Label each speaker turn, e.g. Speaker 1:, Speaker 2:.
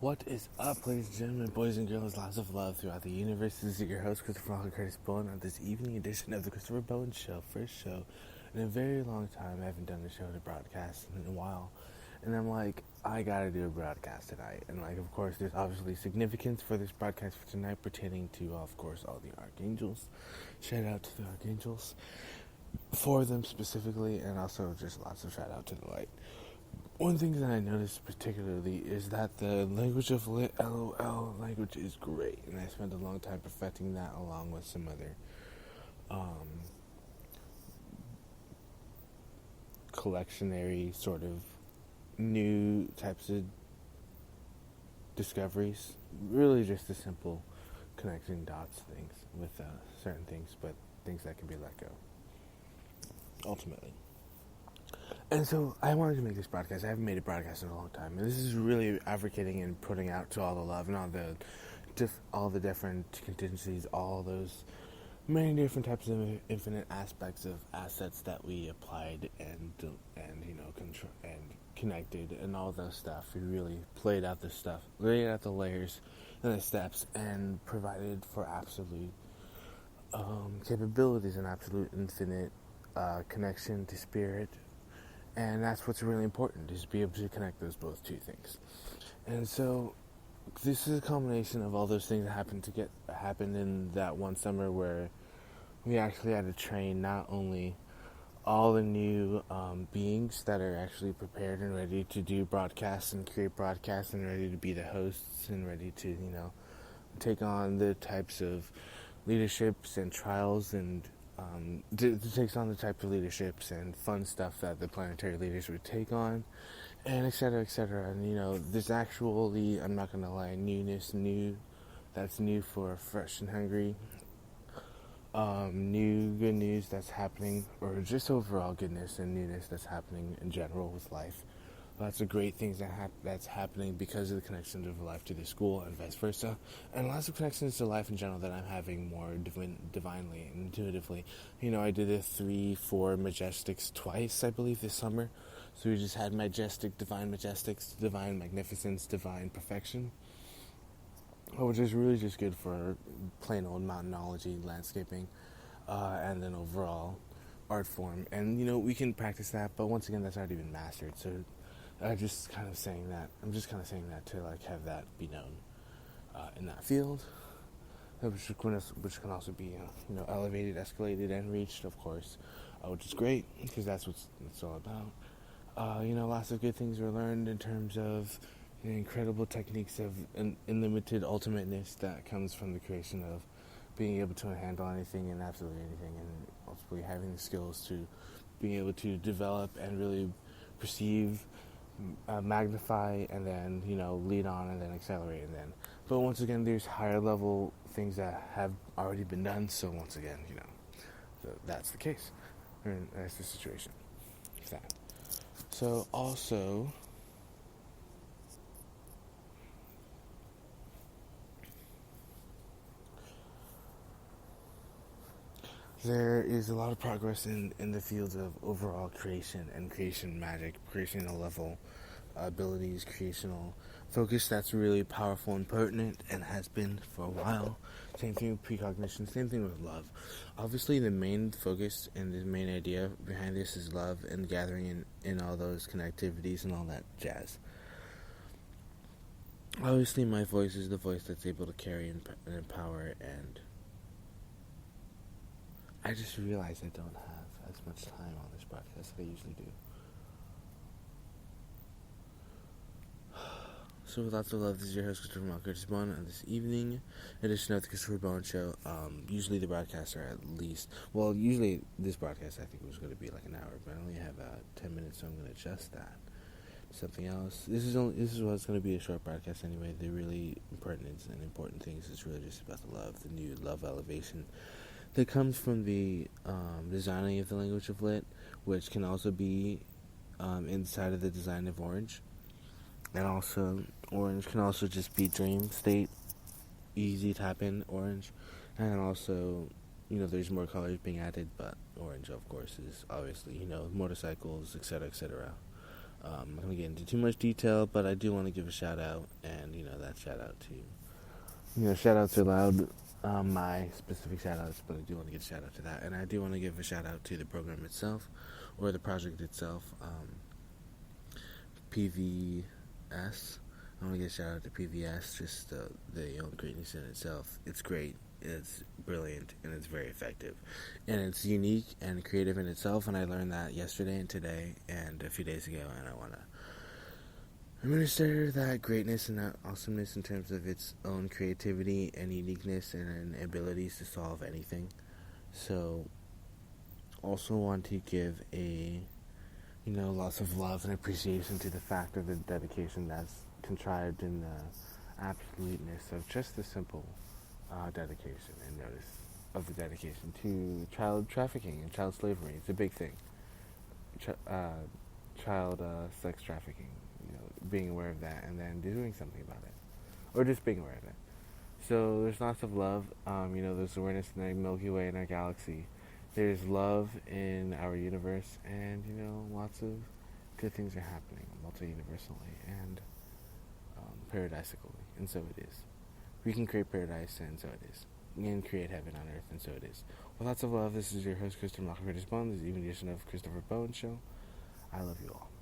Speaker 1: What is up, ladies and gentlemen, boys and girls, lots of love throughout the universe? This is your host, Christopher Curtis Bowen, on this evening edition of the Christopher Bowen Show. First show in a very long time. I haven't done a show to broadcast in a while. And I'm like, I gotta do a broadcast tonight. And of course, there's obviously significance for this broadcast for tonight pertaining to, of course, all the archangels. Shout out to the archangels for them specifically, and also just lots of shout out to the light. One thing that I noticed particularly is that the language of lit, LOL language, is great, and I spent a long time perfecting that along with some other collectionary sort of new types of discoveries. Really just the simple connecting dots things with certain things, but things that can be let go ultimately. And so I wanted to make this broadcast. I haven't made a broadcast in a long time, and this is really advocating and putting out to all the love and all the different contingencies, all those many different types of infinite aspects of assets that we applied and connected and all those stuff. We really played out this stuff, laid out the layers and the steps, and provided for absolute capabilities and absolute infinite connection to spirit. And that's what's really important, is to be able to connect those both two things. And so this is a culmination of all those things that happened in that one summer, where we actually had to train not only all the new beings that are actually prepared and ready to do broadcasts and create broadcasts and ready to be the hosts and ready to, take on the types of leaderships and trials and takes on the type of leaderships and fun stuff that the planetary leaders would take on, and et cetera, and there's actually, I'm not gonna lie, that's new for fresh and hungry, new good news that's happening, or just overall goodness and newness that's happening in general with life. Lots of great things that's happening because of the connections of life to the school and vice versa, and lots of connections to life in general that I'm having more divinely and intuitively. I did the 3-4 majestics twice, I believe, this summer. So we just had divine majestics, divine magnificence, divine perfection, which is really just good for plain old mountainology, landscaping, and then overall art form. And we can practice that, but once again, that's already been mastered. So I'm just kind of saying that to have that be known in that field, which can also be elevated, escalated, and reached, of course, which is great, because that's what it's all about. Lots of good things were learned in terms of incredible techniques of unlimited ultimateness that comes from the creation of being able to handle anything and absolutely anything, and ultimately having the skills to being able to develop and really perceive, magnify, and then lead on, and then accelerate, and then. But once again, there's higher level things that have already been done. So once again, so that's the case, and that's the situation. That. So also, there is a lot of progress in the fields of overall creation and creation magic, creational level abilities, creational focus that's really powerful and pertinent and has been for a while. Same thing with precognition, same thing with love. Obviously, the main focus and the main idea behind this is love and gathering in all those connectivities and all that jazz. Obviously, my voice is the voice that's able to carry and empower, and I just realized I don't have as much time on this broadcast that I usually do. So with lots of love, this is your host, Christopher Curtis Bowen, on this evening edition of the Christopher Bowen Show. Usually the broadcasts are usually this broadcast I think was going to be like an hour, but I only have 10 minutes, so I'm going to adjust that to something else. This is what's going to be a short broadcast anyway. The really pertinent and important things is really just about the love, the new love elevation that comes from the designing of the language of lit, which can also be inside of the design of orange. And also, orange can also just be dream state, easy tap in orange. And also, there's more colors being added, but orange, of course, is obviously, motorcycles, etc., etc. I'm not going to get into too much detail, but I do want to give a shout out, and, shout out to shout outs are loud. My specific shout outs, but I do want to give a shout out to that. And I do want to give a shout out to the program itself, or the project itself, PVS. I want to give a shout out to PVS, just the greatness in itself. It's great, it's brilliant, and it's very effective. And it's unique and creative in itself, and I learned that yesterday and today and a few days ago, and I want to administer that greatness and that awesomeness in terms of its own creativity and uniqueness and abilities to solve anything. So, also want to give lots of love and appreciation to the fact of the dedication that's contrived in the absoluteness of just the simple dedication and notice of the dedication to child trafficking and child slavery. It's a big thing. Child sex trafficking. Being aware of that and then doing something about it, or just being aware of it. So there's lots of love. There's awareness in the Milky Way in our galaxy. There's love in our universe, and lots of good things are happening multi-universally and paradisically, and so it is. We can create paradise, and so it is. We can create heaven on earth, and so it is. With lots of love, this is your host, Christopher Bowen. This is even edition of Christopher Bowen Show. I love you all.